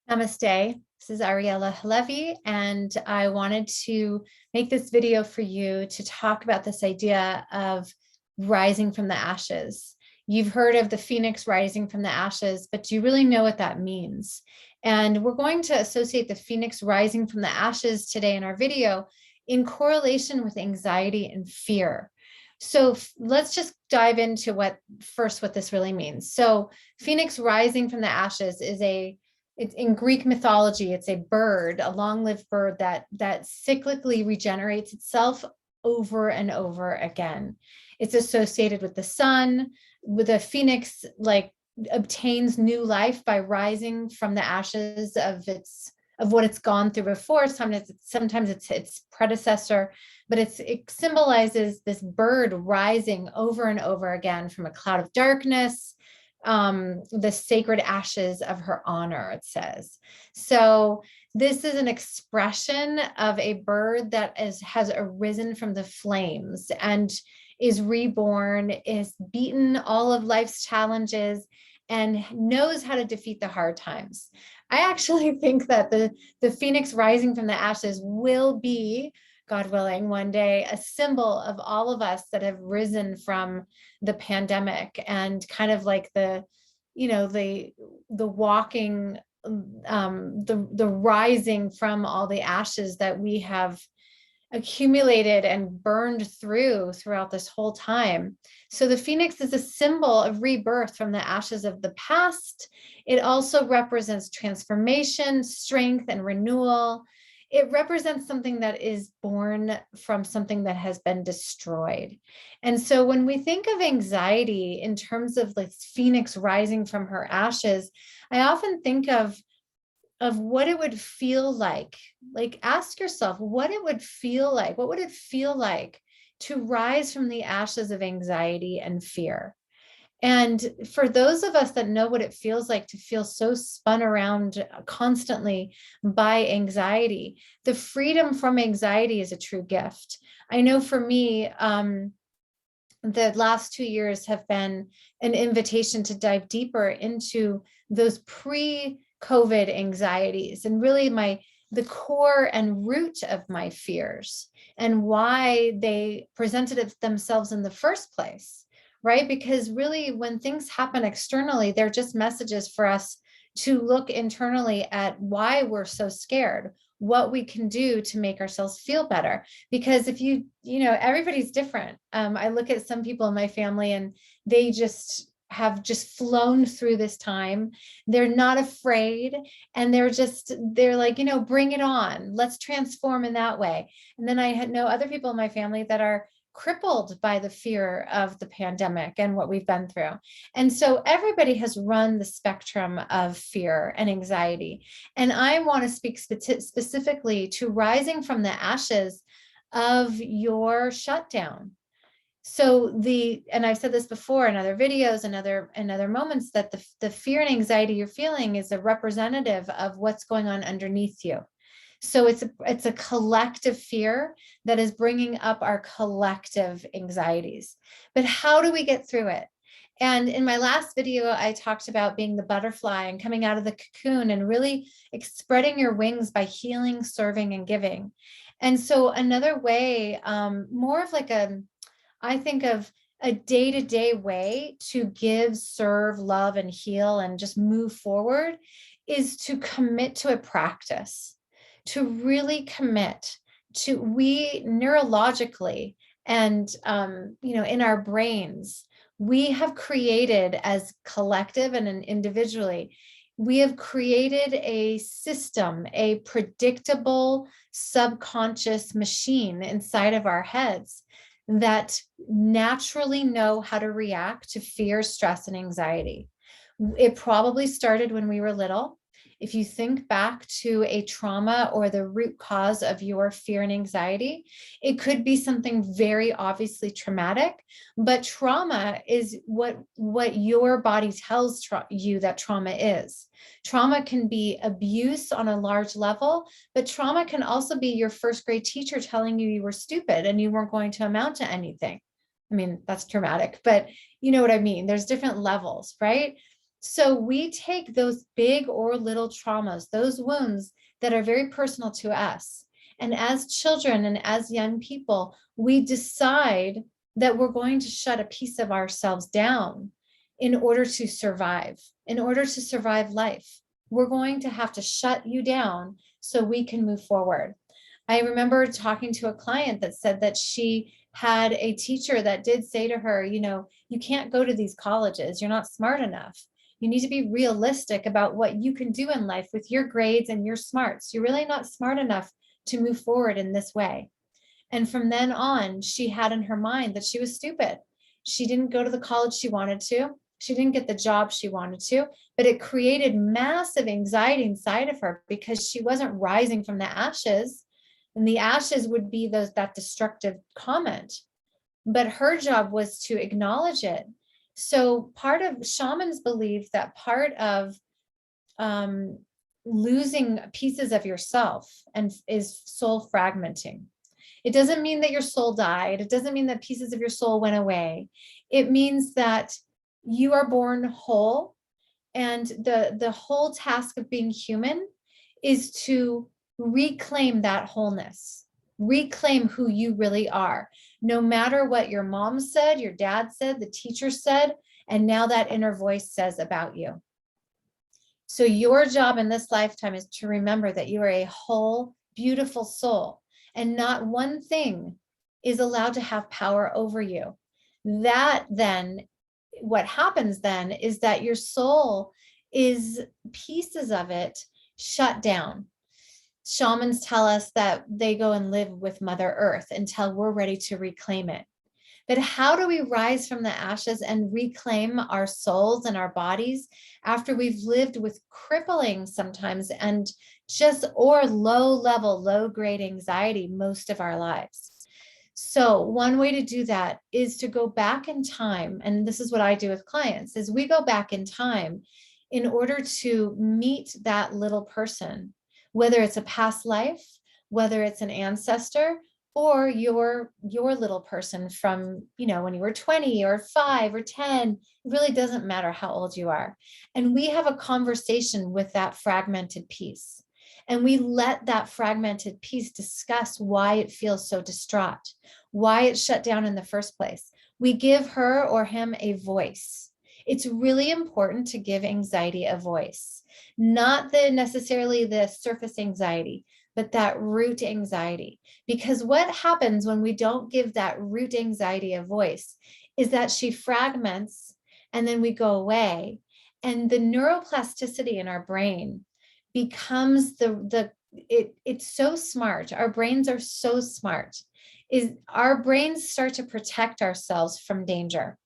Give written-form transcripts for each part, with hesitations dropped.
Namaste. This is Ariella Halevi, and I wanted to make this video for you to talk about this idea of rising from the ashes. You've heard of the phoenix rising from the ashes, but do you really know what that means? And we're going to associate the phoenix rising from the ashes today in our video in correlation with anxiety and fear. So let's just dive into what this really means. So phoenix rising from the ashes it's in Greek mythology, it's a bird, a long-lived bird that cyclically regenerates itself over and over again. It's associated with the sun, with a phoenix, like obtains new life by rising from the ashes of what it's gone through before. Sometimes it's its predecessor, but it symbolizes this bird rising over and over again from a cloud of darkness, the sacred ashes of her honor, it says. So this is an expression of a bird that has arisen from the flames and is reborn, is beaten all of life's challenges, and knows how to defeat the hard times. I actually think that the phoenix rising from the ashes will be, God willing, one day a symbol of all of us that have risen from the pandemic, and kind of like the walking, the rising from all the ashes that we have accumulated and burned throughout this whole time. So the phoenix is a symbol of rebirth from the ashes of the past. It also represents transformation, strength, and renewal. It represents something that is born from something that has been destroyed. And so when we think of anxiety in terms of like phoenix rising from her ashes, I often think of what it would feel like. Like, ask yourself what it would feel like. What would it feel like to rise from the ashes of anxiety and fear? And for those of us that know what it feels like to feel so spun around constantly by anxiety, the freedom from anxiety is a true gift. I know for me, the last 2 years have been an invitation to dive deeper into those pre-COVID anxieties and really the core and root of my fears and why they presented themselves in the first place. Right? Because really, when things happen externally, they're just messages for us to look internally at why we're so scared, what we can do to make ourselves feel better. Because if everybody's different. I look at some people in my family and they have just flown through this time. They're not afraid. And they're like, bring it on. Let's transform in that way. And then I know other people in my family that are crippled by the fear of the pandemic and what we've been through. And so everybody has run the spectrum of fear and anxiety. And I want to speak specifically to rising from the ashes of your shutdown. So and I've said this before in other videos and other moments, that the fear and anxiety you're feeling is a representative of what's going on underneath you. So it's a collective fear that is bringing up our collective anxieties. But how do we get through it? And in my last video, I talked about being the butterfly and coming out of the cocoon and really spreading your wings by healing, serving, and giving. And so another way, more of like I think of a day-to-day way to give, serve, love, and heal and just move forward, is to commit to a practice. To really commit to, we neurologically and in our brains, we have created, as collective and individually, we have created a system, a predictable subconscious machine inside of our heads that naturally know how to react to fear, stress, and anxiety. It probably started when we were little. If you think back to a trauma or the root cause of your fear and anxiety, it could be something very obviously traumatic, but trauma is what your body tells you that trauma is. Trauma can be abuse on a large level, but trauma can also be your first grade teacher telling you were stupid and you weren't going to amount to anything. I mean, that's traumatic, but you know what I mean? There's different levels, right? So we take those big or little traumas, those wounds that are very personal to us. And as children and as young people, we decide that we're going to shut a piece of ourselves down in order to survive, in order to survive life. We're going to have to shut you down so we can move forward. I remember talking to a client that said that she had a teacher that did say to her, you know, you can't go to these colleges. You're not smart enough. You need to be realistic about what you can do in life with your grades and your smarts. You're really not smart enough to move forward in this way. And from then on, she had in her mind that she was stupid. She didn't go to the college she wanted to. She didn't get the job she wanted to, but it created massive anxiety inside of her because she wasn't rising from the ashes. And the ashes would be that destructive comment. But her job was to acknowledge it. So part of shamans believe that part of losing pieces of yourself and is soul fragmenting. It doesn't mean that your soul died. It doesn't mean that pieces of your soul went away. It means that you are born whole, and the whole task of being human is to reclaim that wholeness, reclaim who you really are, no matter what your mom said, your dad said, the teacher said, and now that inner voice says about you. So your job in this lifetime is to remember that you are a whole, beautiful soul, and not one thing is allowed to have power over you. That then, what happens then is that your soul is pieces of it shut down. Shamans tell us that they go and live with Mother Earth until we're ready to reclaim it. But how do we rise from the ashes and reclaim our souls and our bodies after we've lived with crippling sometimes and just or low level, low grade anxiety most of our lives? So one way to do that is to go back in time. And this is what I do with clients is we go back in time in order to meet that little person, whether it's a past life, whether it's an ancestor, or your little person from, you know, when you were 20 or 5 or 10. It really doesn't matter how old you are. And we have a conversation with that fragmented piece. And we let that fragmented piece discuss why it feels so distraught, why it's shut down in the first place. We give her or him a voice. It's really important to give anxiety a voice, not necessarily the surface anxiety, but that root anxiety. Because what happens when we don't give that root anxiety a voice is that she fragments and then we go away. And the neuroplasticity in our brain becomes it's so smart. Our brains are so smart. Is our brains start to protect ourselves from danger.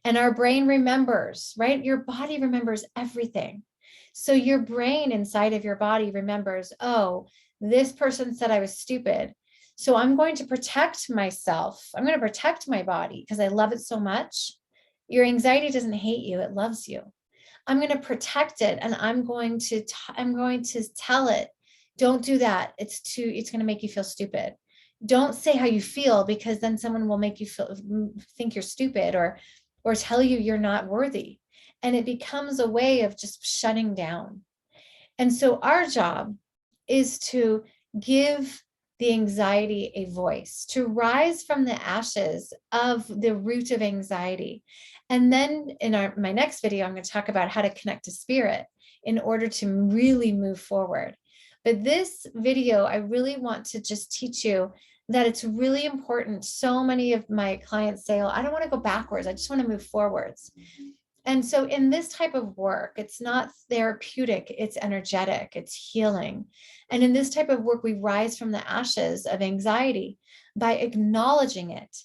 And our brain remembers, right? Your body remembers everything. So your brain inside of your body remembers, oh, this person said I was stupid. So I'm going to protect myself. I'm going to protect my body because I love it so much. Your anxiety doesn't hate you. It loves you. I'm going to protect it. And I'm going to tell it, don't do that. It's going to make you feel stupid. Don't say how you feel, because then someone will make you think you're stupid or tell you you're not worthy. And it becomes a way of just shutting down. And so our job is to give the anxiety a voice, to rise from the ashes of the root of anxiety. And then in my next video, I'm going to talk about how to connect to spirit in order to really move forward. But this video, I really want to just teach you that it's really important. So many of my clients say, oh, I don't want to go backwards. I just want to move forwards. And so in this type of work, it's not therapeutic, it's energetic, it's healing. And in this type of work, we rise from the ashes of anxiety by acknowledging it.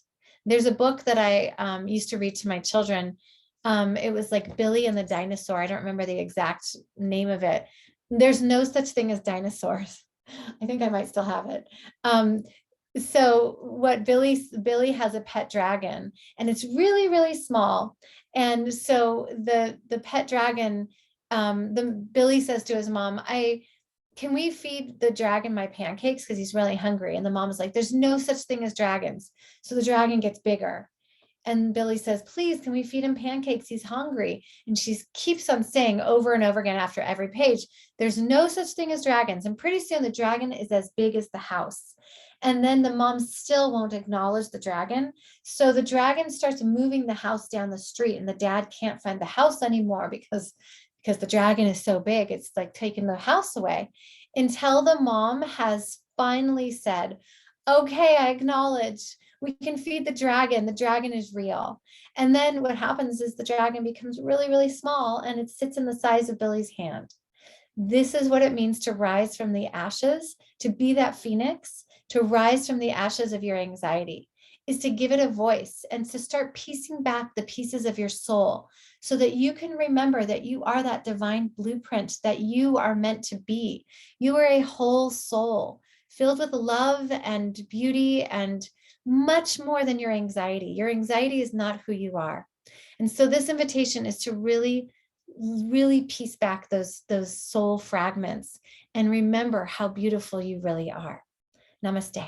There's a book that I used to read to my children. It was like Billy and the Dinosaur. I don't remember the exact name of it. There's no such thing as dinosaurs. I think I might still have it. So what Billy has a pet dragon, and it's really, really small. And so the pet dragon, Billy says to his mom, can we feed the dragon my pancakes? Because he's really hungry. And the mom is like, there's no such thing as dragons. So the dragon gets bigger. And Billy says, please, can we feed him pancakes? He's hungry. And she keeps on saying over and over again after every page, there's no such thing as dragons. And pretty soon the dragon is as big as the house. And then the mom still won't acknowledge the dragon. So the dragon starts moving the house down the street, and the dad can't find the house anymore because the dragon is so big, it's like taking the house away, until the mom has finally said, okay, I acknowledge, we can feed the dragon is real. And then what happens is the dragon becomes really, really small, and it sits in the size of Billy's hand. This is what it means to rise from the ashes, to be that phoenix, to rise from the ashes of your anxiety, is to give it a voice and to start piecing back the pieces of your soul so that you can remember that you are that divine blueprint that you are meant to be. You are a whole soul filled with love and beauty and much more than your anxiety. Your anxiety is not who you are. And so this invitation is to really, really piece back those soul fragments and remember how beautiful you really are. Namaste.